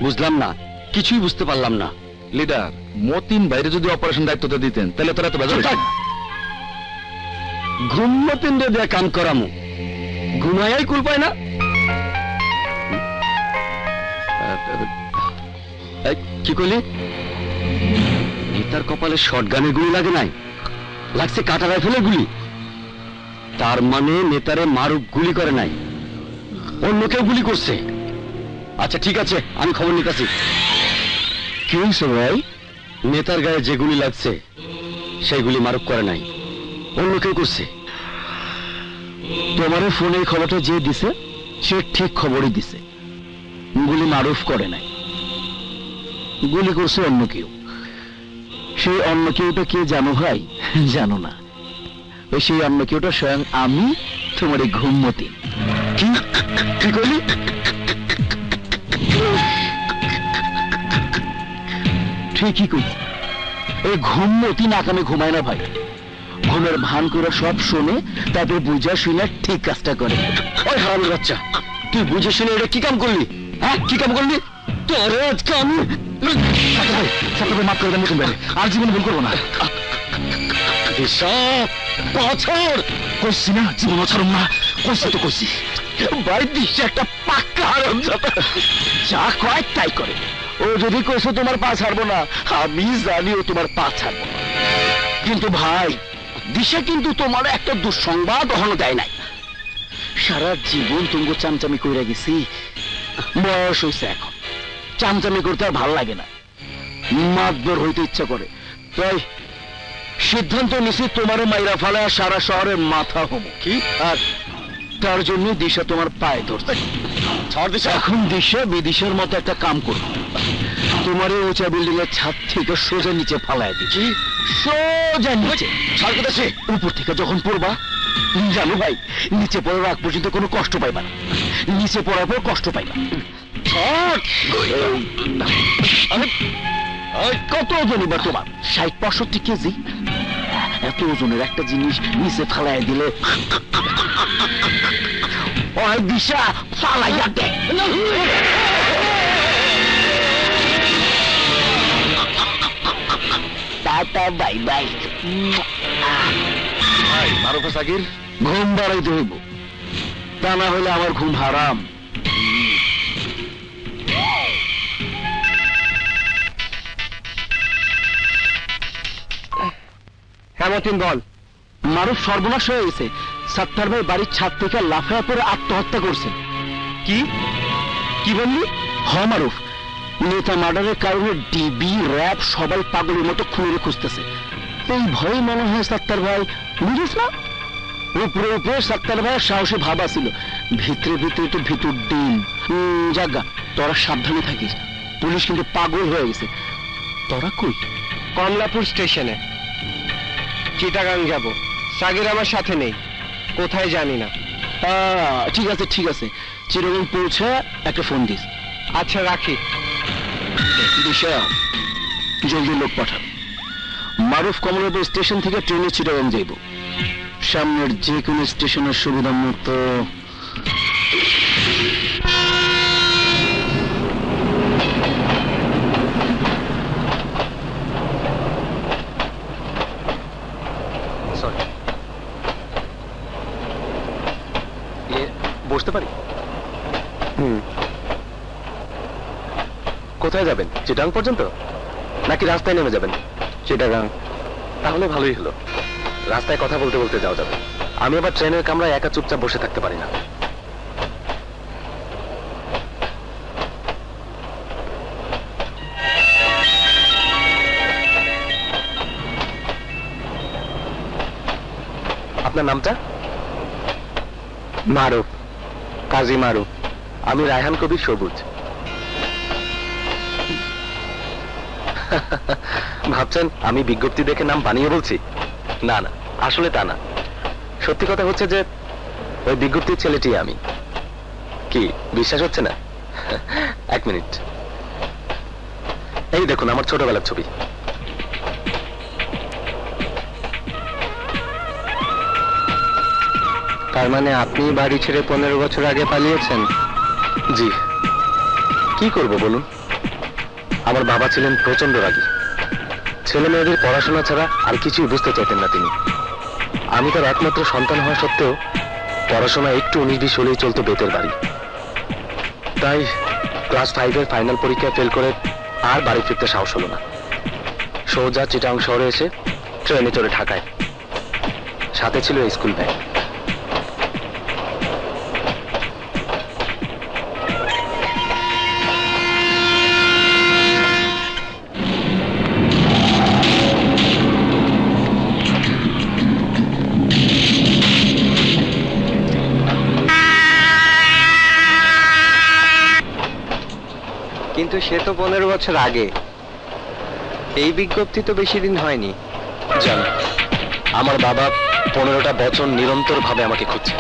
বুঝলাম না, কিছুই বুঝতে পারলাম না। লিডার, মতিন বাইরে যদি অপারেশন দায়িত্বটা দিতেন তাহলে তোরা তো বেজার হইতো না। ঘুম মতিন রে দিয়ে কাম করামু, ঘুমাইয়াই কুল পায় না। কি কইলি? নেতার কপালে শটগানের গুলি লাগে নাই, লাগছে কাটা রাইফেলের গুলি। তার মানে নেতারে মারুক গুলি করে নাই, অন্য কেউ গুলি করছে। আচ্ছা ঠিক আছে, আমি খবর নিতেছি। কি হয়েছে ভাই? নেতার গায়ে যে গুলি লাগছে সেইগুলি মারুক করে নাই, অন্য কেউ করছে। তোমার ফোনে খবরটা যে দিছে সে ঠিক খবরই দিছে, গুলি মারুফ করে নাই, গুলি করছে অন্য কেউ। সেই অন্য কেউটা কে জানো ভাই? জানো না, ওই সেই অন্য কেউটা স্বয়ং আমি, তোমার এই ঘুমমতি। কি কইলি? ঠিকই কইছি, এই ঘুমমতি নাকামে ঘুমায় না ভাই, ঘুমের ভান করে সব শোনে, তারপর বুঝা শুনে ঠিক কাজটা করে। ওই হারামির বাচ্চা, তুই বুঝে শুনে এটা কি কাম করলি? হ্যাঁ, কি কাম করলি? তোরে আজকে আমি মাফ করে দেন মতন বাইরে, আর জীবনে ভুল করবো না। বছর কইছি না, জীবন ছাড়ুম না, কইছি তো কইছি। ভাই দিচ্ছে একটা পাক্কা হারামজাদা, যা কয় তাই করে। ও যদি কইছো তোমার পা ছাড়বো না, আমি জানি ও তোমার পা ছাড়বো না। কিন্তু ভাই দিশা কিন্তু তোমার একটা দুঃসংবাদ কখনো দেয় নাই। সারা জীবন তুমি চামচামি কইরা গেছি, বয়স হয়েছে এখন, চামচামি করতে আর ভাল লাগে না, মাতবর হইতে ইচ্ছা করে। তাই সিদ্ধান্ত নিছি তোমারে মাইরা ফালা সারা শহরের মাথা হবো। কি? আর তার জন্য দিশা তোমার পায়ে ধরছে। এখন দিশা বিদিশার মতো একটা কাম করবো, তোমারে উঁচা বিল্ডিং এর ছাদ থেকে সোজা নিচে ফালায় দিচ্ছি, সোজা নিচে। উপর থেকে যখন পড়বা, জানো ভাই, নিচে পড়ার আগ পর্যন্ত কোনো কষ্ট পাইবা না, নিচে পড়ার পর কষ্ট পাইবা। কত ওজন এবার তোমার? 60-65 কেজি। এত ওজনের একটা জিনিস নিচে ফালাইয়া দিলে ওই দিশা ফালাইয়া দে। Tata bye bye. Maruf Sakir, ঘুম বাড়াইতে হইব, তা না হলে আমার ঘুম হারাম। মতিন বল। মারুফ সর্বনাশ হয়ে গেছে, সাত্তার ভাই বাড়ির ছাদ থেকে লাফায়া পরে আত্মহত্যা করছেন। কি কি বললি? হ মারুফ, নেতা মার্ডারের কারণে ডিবি র্যাব সবাই পাগলের মতো খুঁড়ে খুঁজতেছে। এই ভয়ে মনে হয় সাত্তার ভাই, বুঝিস না, উপরে উপরে সাত্তার ভাইয়ের সাহসী ভাবা ছিল, ভিতরে ভিতরে তো ভিতর ডিম। জাগা, তোরা সাবধানে থাকিস, পুলিশ কিন্তু পাগল হয়ে গেছে। তোরা কই? কমলাপুর স্টেশনে। চিটাগাং যাব, সাগির আমার সাথে নেই, কোথায় জানি না। ঠিক আছে ঠিক আছে, চিরগঞ্জ পৌঁছে একটা ফোন দিস। আচ্ছা রাখি। দিশা, জলদি লোক পাঠান। মারুফ কমলাপুর স্টেশন থেকে ট্রেনে চিটাগাং যাইব, সামনের যে কোনো স্টেশনের সুবিধা মতো। বসতে পারি? কোথায় যাবেন? চিটাগাং পর্যন্ত নাকি রাস্তায় নেমে যাবেন? চিটাগাং। তাহলে ভালোই হলো, রাস্তায় কথা বলতে বলতে যাওয়া যাবে। আমি আবার ট্রেনের কামরায় একা চুপচাপ বসে থাকতে পারি না। আপনার নামটা? মারুফ, কাজী মারুফ। আমি রায়হান কবির সবুজ। ভাবছেন আমি বিজ্ঞপ্তি দেখে নাম বানিয়ে বলছি? না না, আসলে তা না। সত্যি কথা হচ্ছে যে ওই বিজ্ঞপ্তির ছেলেটি আমি। কি বিশ্বাস হচ্ছে না? এক মিনিট, এই দেখুন আমার ছোটবেলার ছবি। তার মানে আপনি বাড়ি ছেড়ে 15 বছর আগে পালিয়েছেন? জি। কি করব বলুন, আমার বাবা ছিলেন প্রচন্ড রাগী। ছেলে মেয়েদের পড়াশোনা ছাড়া আর কিছুই বুঝতে চাইতেন না তিনি। আমি তার একমাত্র সন্তান হওয়া সত্ত্বেও পড়াশোনা একটু 19-20 হলেই চলতো বেতের বাড়ি। তাই ক্লাস 5-এর ফাইনাল পরীক্ষায় ফেল করে আর বাড়ি ফিরতে সাহস হলো না। সোজা চিটাং শহরে এসে ট্রেনে চড়ে ঢাকায়। সাথে ছিল স্কুল ব্যাগ। কিন্তু সে তো 15 বছর আগে। এই বিজ্ঞপ্তি তো বেশি দিন হয়নি। জানি, আমার বাবা 15টা বছর নিরন্তর ভাবে আমাকে খুঁজছে।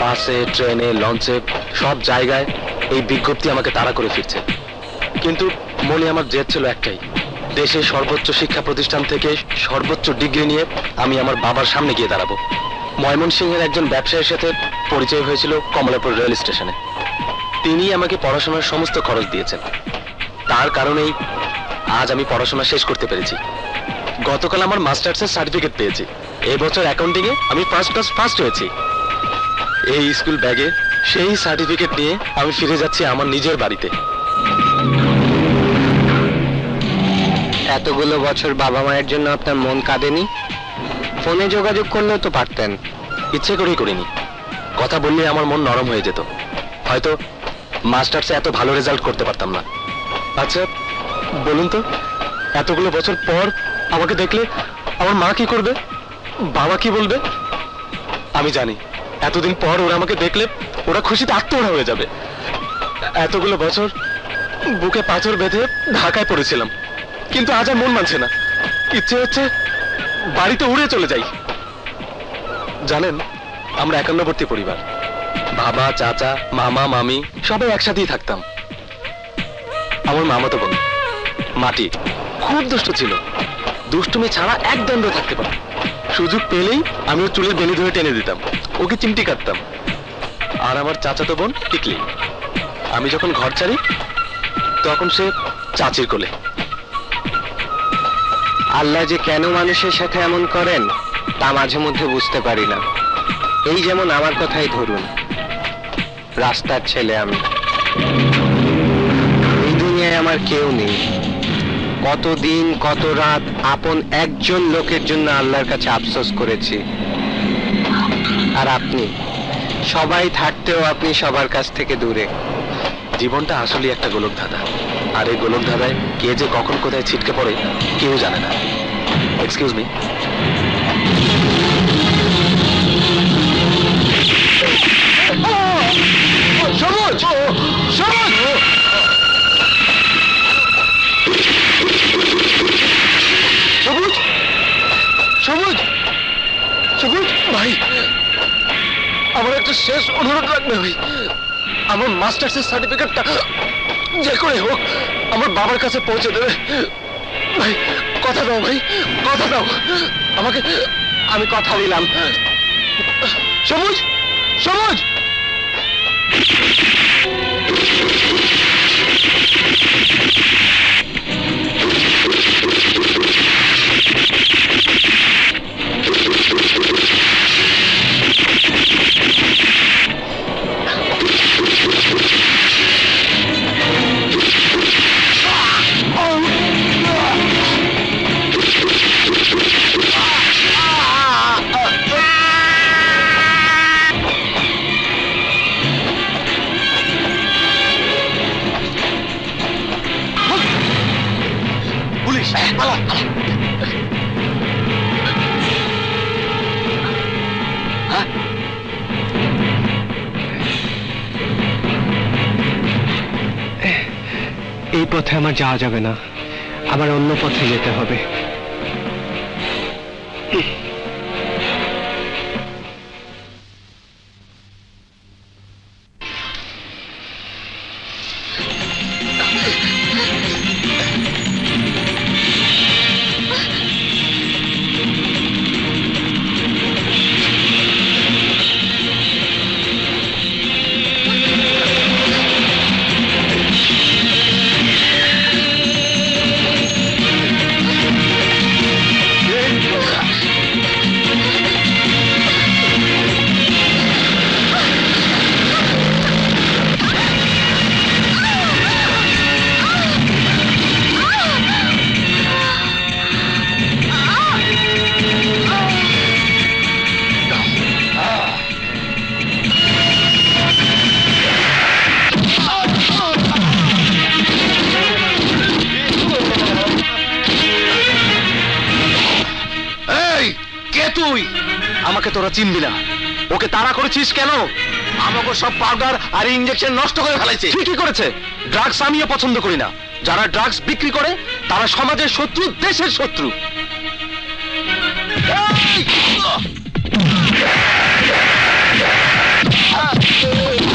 বাসে, ট্রেনে, লঞ্চে, সব জায়গায় এই বিজ্ঞপ্তি আমাকে তাড়া করে ফিরছে। কিন্তু মনে আমার জেদ ছিল একটাই, দেশের সর্বোচ্চ শিক্ষা প্রতিষ্ঠান থেকে সর্বোচ্চ ডিগ্রি নিয়ে আমি আমার বাবার সামনে গিয়ে দাঁড়াবো। ময়মনসিংহের একজন ব্যবসায়ীর সাথে পরিচয় হয়েছিল কমলাপুর রেল স্টেশনে। তিনি আমাকে পড়াশোনার সমস্ত খরচ দিয়েছেন। তার কারণেই আজ আমি পড়াশোনা শেষ করতে পেরেছি। গতকাল আমার মাস্টার্সের সার্টিফিকেট পেয়েছি। এবছর অ্যাকাউন্টিং এ আমি ফার্স্ট ক্লাস ফার্স্ট হয়েছি। এই স্কুল ব্যাগে সেই সার্টিফিকেট নিয়ে আমি ফিরে যাচ্ছি আমার নিজের বাড়িতে। এতগুলো বছর বাবা মায়ের জন্য আপনার মন কাঁদেনি? ফোনে যোগাযোগ করলেও তো পারতেন। ইচ্ছে করেই করিনি। কথা বললে আমার মন নরম হয়ে যেত। হয়তো মাস্টার্সে এত ভালো রেজাল্ট করতে পারতাম না। আচ্ছা বলুন তো, এতগুলো বছর পর আমাকে দেখলে আমার মা কি করবে, বাবা কি বলবে? আমি জানি এতদিন পর ওরা আমাকে দেখলে ওরা খুশিতে আত্মহারা হয়ে যাবে। এতগুলো বছর বুকে পাথর বেঁধে ঢাকায় পড়েছিলাম, কিন্তু আজ আর মন মানছে না। ইচ্ছে হচ্ছে বাড়িতে উড়ে চলে যাই। জানেন, আমরা একান্নবর্তী পরিবার। বাবা, চাচা, মামা, মামি সবাই একসাথেই থাকতাম। আমার মামাতো বোন মাটি খুব দুষ্ট ছিল। দুষ্টুমি ছাড়া এক দণ্ড থাকতে পারে। সুযোগ পেলেই আমি ওর চুলের বেনি ধরে টেনে দিতাম, ওকে চিমটি কাটতাম। আর আমার চাচাতো বোন টিকলি, আমি যখন ঘর ছাড়ি তখন সে চাচির কোলে। আল্লাহ যে কেন মানুষের সাথে এমন করেন তা মাঝে মধ্যে বুঝতে পারি না। এই যেমন আমার কথাই ধরুন, রাস্তার ছেলে আমি, এই দুনিয়ায় আমার কেউ নেই। কতদিন কত রাত আপন একজন লোকের জন্য আল্লাহর কাছে আফসোস করেছি। আর আপনি সবাই থাকতেও আপনি সবার কাছ থেকে দূরে। জীবনটা আসলে একটা গোলক ধাঁধা, আর এই গোলক ধাঁধায় কে যে কখন কোথায় ছিটকে পড়ে কেউ জানে না। Excuse me. সবুজ, সবুজ, সবুজ, সবুজ, সবুজ ভাই, আমার একটা শেষ অনুরোধ রাখবে ভাই। আমার মাস্টার্সের সার্টিফিকেটটা যে করে হোক আমার বাবার কাছে পৌঁছে দেবে ভাই। কথা দাও ভাই, কথা দাও আমাকে। আমি কথা দিলাম। সবুজ, সবুজ, পুলিশ, পালা, পালা। এই পথে আমার যাওয়া যাবে না, আমার অন্য পথে যেতে হবে। তুই, আমাকে তোরা চিনবি না। ওকে তাড়া করেছিস কেন? আমাকে সব পাউডার আর ইঞ্জেকশন নষ্ট করে ফেলাইছে। ঠিকই করেছে। ড্রাগস আমিও পছন্দ করি না। যারা ড্রাগস বিক্রি করে তারা সমাজের শত্রু, দেশের শত্রু। এই!